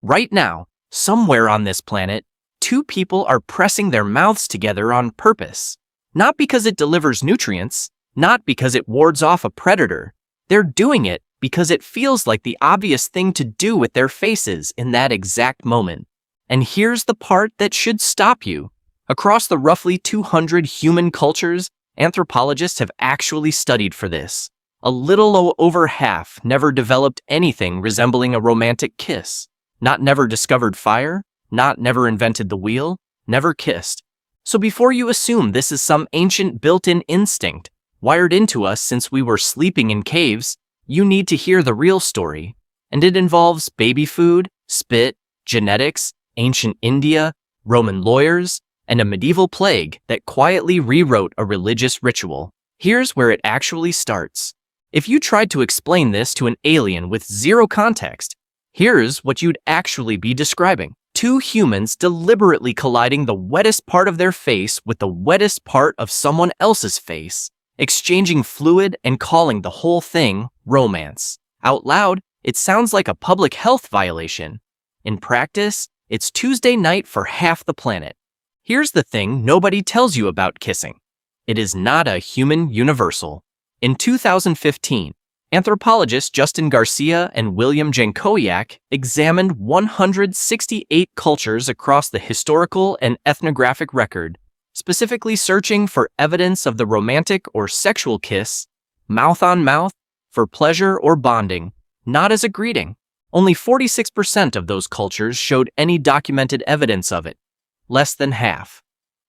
Right now, somewhere on this planet, two people are pressing their mouths together on purpose. Not because it delivers nutrients, not because it wards off a predator. They're doing it because it feels like the obvious thing to do with their faces in that exact moment. And here's the part that should stop you. Across the roughly 200 human cultures, anthropologists have actually studied for this. A little over half never developed anything resembling a romantic kiss. Not never discovered fire, not never invented the wheel, never kissed. So before you assume this is some ancient built-in instinct, wired into us since we were sleeping in caves, you need to hear the real story. And it involves baby food, spit, genetics, ancient India, Roman lawyers, and a medieval plague that quietly rewrote a religious ritual. Here's where it actually starts. If you tried to explain this to an alien with zero context, here's what you'd actually be describing. Two humans deliberately colliding the wettest part of their face with the wettest part of someone else's face, exchanging fluid and calling the whole thing romance. Out loud, it sounds like a public health violation. In practice, it's Tuesday night for half the planet. Here's the thing nobody tells you about kissing. It is not a human universal. In 2015, anthropologists Justin Garcia and William Jankowiak examined 168 cultures across the historical and ethnographic record, specifically searching for evidence of the romantic or sexual kiss, mouth on mouth, for pleasure or bonding, not as a greeting. Only 46% of those cultures showed any documented evidence of it, less than half.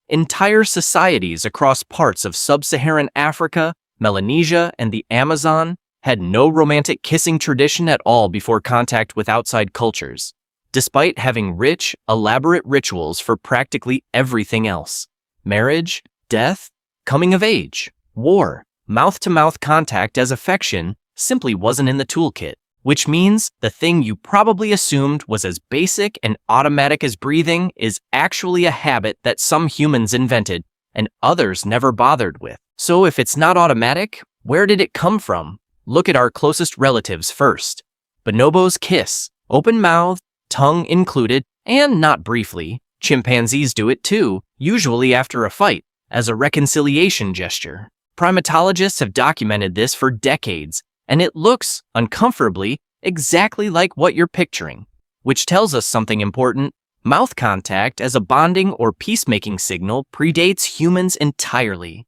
Entire societies across parts of sub-Saharan Africa, Melanesia, and the Amazon had no romantic kissing tradition at all before contact with outside cultures, despite having rich, elaborate rituals for practically everything else. Marriage, death, coming of age, war, mouth-to-mouth contact as affection simply wasn't in the toolkit, which means the thing you probably assumed was as basic and automatic as breathing is actually a habit that some humans invented and others never bothered with. So if it's not automatic, where did it come from? Look at our closest relatives first. Bonobos kiss, open-mouthed, tongue included, and not briefly. Chimpanzees do it too, usually after a fight, as a reconciliation gesture. Primatologists have documented this for decades, and it looks, uncomfortably, exactly like what you're picturing, which tells us something important. Mouth contact as a bonding or peacemaking signal predates humans entirely.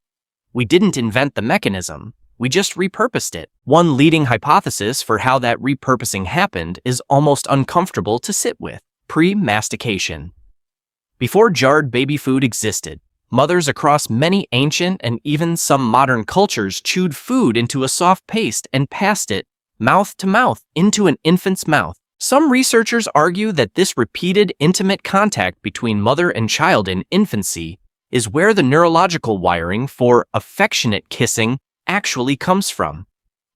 We didn't invent the mechanism, we just repurposed it. One leading hypothesis for how that repurposing happened is almost uncomfortable to sit with: pre-mastication. Before jarred baby food existed, mothers across many ancient and even some modern cultures chewed food into a soft paste and passed it, mouth to mouth, into an infant's mouth. Some researchers argue that this repeated intimate contact between mother and child in infancy is where the neurological wiring for affectionate kissing actually comes from.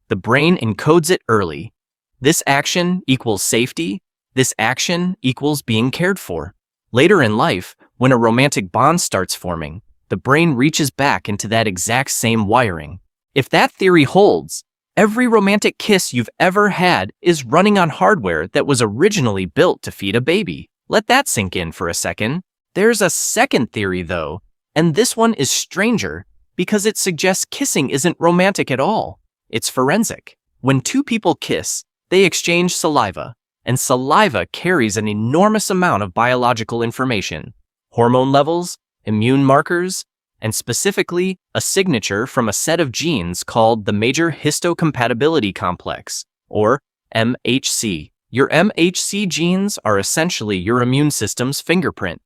The brain encodes it early. This action equals safety. This action equals being cared for. Later in life, when a romantic bond starts forming, the brain reaches back into that exact same wiring. If that theory holds, every romantic kiss you've ever had is running on hardware that was originally built to feed a baby. Let that sink in for a second. There's a second theory, though, and this one is stranger because it suggests kissing isn't romantic at all. It's forensic. When two people kiss, they exchange saliva, and saliva carries an enormous amount of biological information: hormone levels, immune markers, and specifically a signature from a set of genes called the major histocompatibility complex, or MHC. Your MHC genes are essentially your immune system's fingerprint.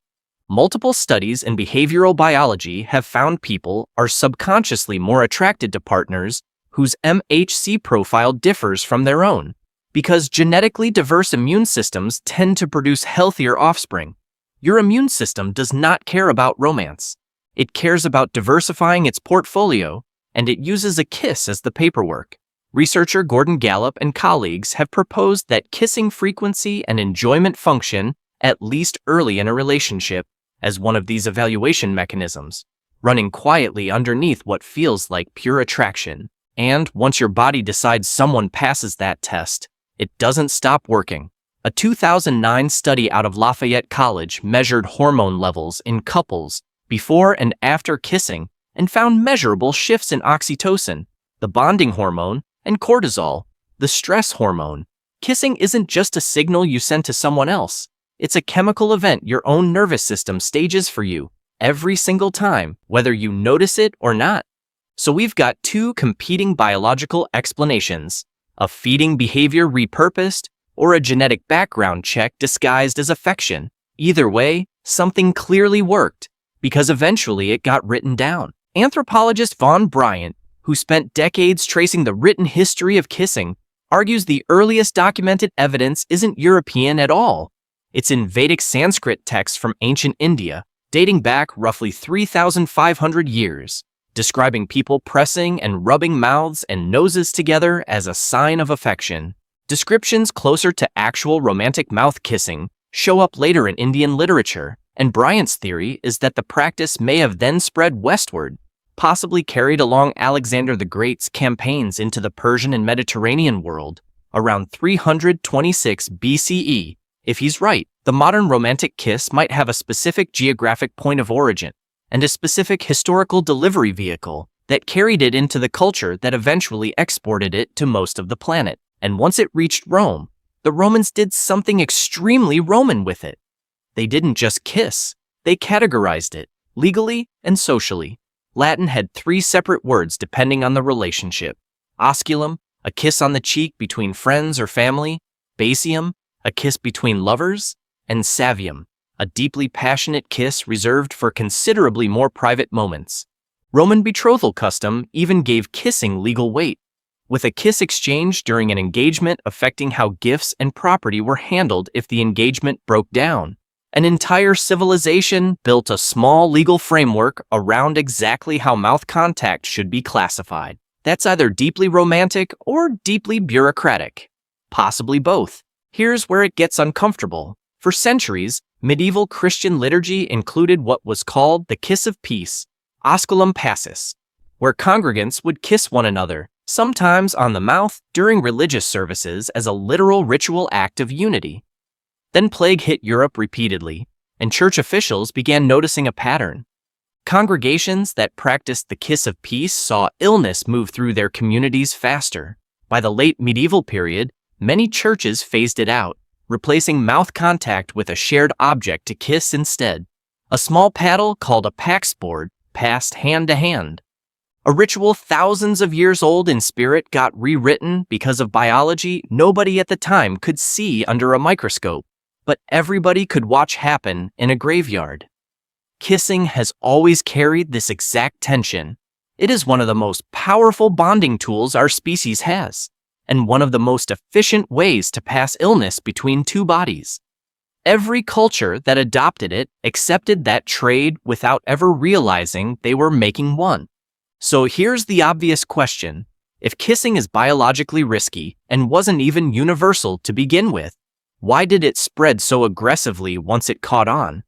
Multiple studies in behavioral biology have found people are subconsciously more attracted to partners whose MHC profile differs from their own, because genetically diverse immune systems tend to produce healthier offspring. Your immune system does not care about romance. It cares about diversifying its portfolio, and it uses a kiss as the paperwork. Researcher Gordon Gallup and colleagues have proposed that kissing frequency and enjoyment function, at least early in a relationship, as one of these evaluation mechanisms, running quietly underneath what feels like pure attraction. And once your body decides someone passes that test, it doesn't stop working. A 2009 study out of Lafayette College measured hormone levels in couples before and after kissing and found measurable shifts in oxytocin, the bonding hormone, and cortisol, the stress hormone. Kissing isn't just a signal you send to someone else. It's a chemical event your own nervous system stages for you every single time, whether you notice it or not. So we've got two competing biological explanations: a feeding behavior repurposed, or a genetic background check disguised as affection. Either way, something clearly worked, because eventually it got written down. Anthropologist Von Bryant, who spent decades tracing the written history of kissing, argues the earliest documented evidence isn't European at all. It's in Vedic Sanskrit texts from ancient India, dating back roughly 3,500 years, describing people pressing and rubbing mouths and noses together as a sign of affection. Descriptions closer to actual romantic mouth kissing show up later in Indian literature, and Bryant's theory is that the practice may have then spread westward, possibly carried along Alexander the Great's campaigns into the Persian and Mediterranean world around 326 BCE. If he's right, the modern romantic kiss might have a specific geographic point of origin and a specific historical delivery vehicle that carried it into the culture that eventually exported it to most of the planet. And once it reached Rome, the Romans did something extremely Roman with it. They didn't just kiss, they categorized it, legally and socially. Latin had 3 separate words depending on the relationship: osculum, a kiss on the cheek between friends or family; basium, a kiss between lovers; and savium, a deeply passionate kiss reserved for considerably more private moments. Roman betrothal custom even gave kissing legal weight, with a kiss exchange during an engagement affecting how gifts and property were handled if the engagement broke down. An entire civilization built a small legal framework around exactly how mouth contact should be classified. That's either deeply romantic or deeply bureaucratic. Possibly both. Here's where it gets uncomfortable. For centuries, medieval Christian liturgy included what was called the kiss of peace, osculum passus, where congregants would kiss one another, sometimes on the mouth, during religious services as a literal ritual act of unity. Then plague hit Europe repeatedly, and church officials began noticing a pattern. Congregations that practiced the kiss of peace saw illness move through their communities faster. By the late medieval period, many churches phased it out, replacing mouth contact with a shared object to kiss instead. A small paddle called a paxboard passed hand to hand. A ritual thousands of years old in spirit got rewritten because of biology nobody at the time could see under a microscope, but everybody could watch happen in a graveyard. Kissing has always carried this exact tension. It is one of the most powerful bonding tools our species has, and one of the most efficient ways to pass illness between two bodies. Every culture that adopted it accepted that trade without ever realizing they were making one. So here's the obvious question. If kissing is biologically risky and wasn't even universal to begin with, why did it spread so aggressively once it caught on?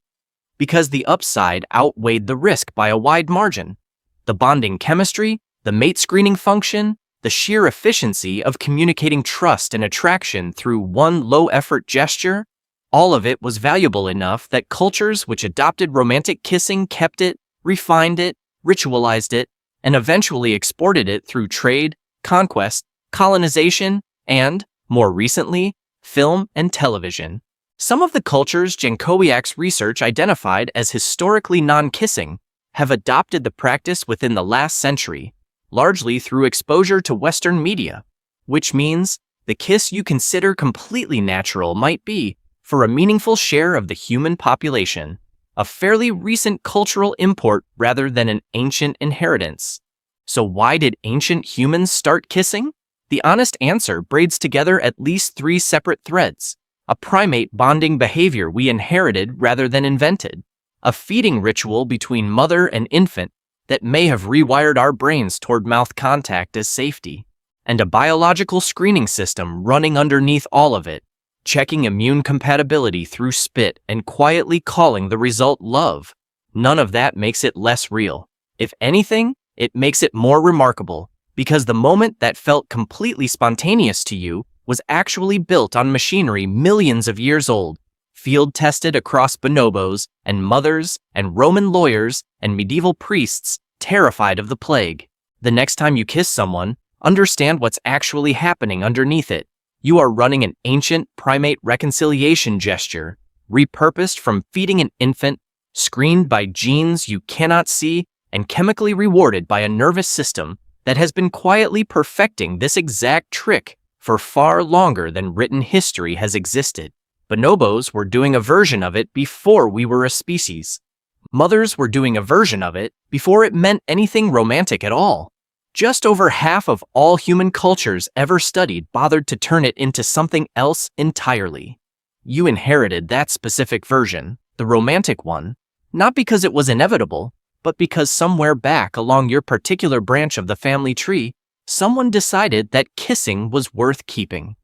Because the upside outweighed the risk by a wide margin. The bonding chemistry, the mate screening function, the sheer efficiency of communicating trust and attraction through one low-effort gesture, all of it was valuable enough that cultures which adopted romantic kissing kept it, refined it, ritualized it, and eventually exported it through trade, conquest, colonization, and, more recently, film and television. Some of the cultures Jankowiak's research identified as historically non-kissing have adopted the practice within the last century, largely through exposure to Western media, which means the kiss you consider completely natural might be, for a meaningful share of the human population, a fairly recent cultural import rather than an ancient inheritance. So why did ancient humans start kissing? The honest answer braids together at least 3 separate threads: a primate bonding behavior we inherited rather than invented, a feeding ritual between mother and infant that may have rewired our brains toward mouth contact as safety, and a biological screening system running underneath all of it, checking immune compatibility through spit and quietly calling the result love. None of that makes it less real. If anything, it makes it more remarkable, because the moment that felt completely spontaneous to you was actually built on machinery millions of years old, field-tested across bonobos and mothers and Roman lawyers and medieval priests terrified of the plague. The next time you kiss someone, understand what's actually happening underneath it. You are running an ancient primate reconciliation gesture, repurposed from feeding an infant, screened by genes you cannot see, and chemically rewarded by a nervous system that has been quietly perfecting this exact trick for far longer than written history has existed. Bonobos were doing a version of it before we were a species. Mothers were doing a version of it before it meant anything romantic at all. Just over half of all human cultures ever studied bothered to turn it into something else entirely. You inherited that specific version, the romantic one, not because it was inevitable, but because somewhere back along your particular branch of the family tree, someone decided that kissing was worth keeping.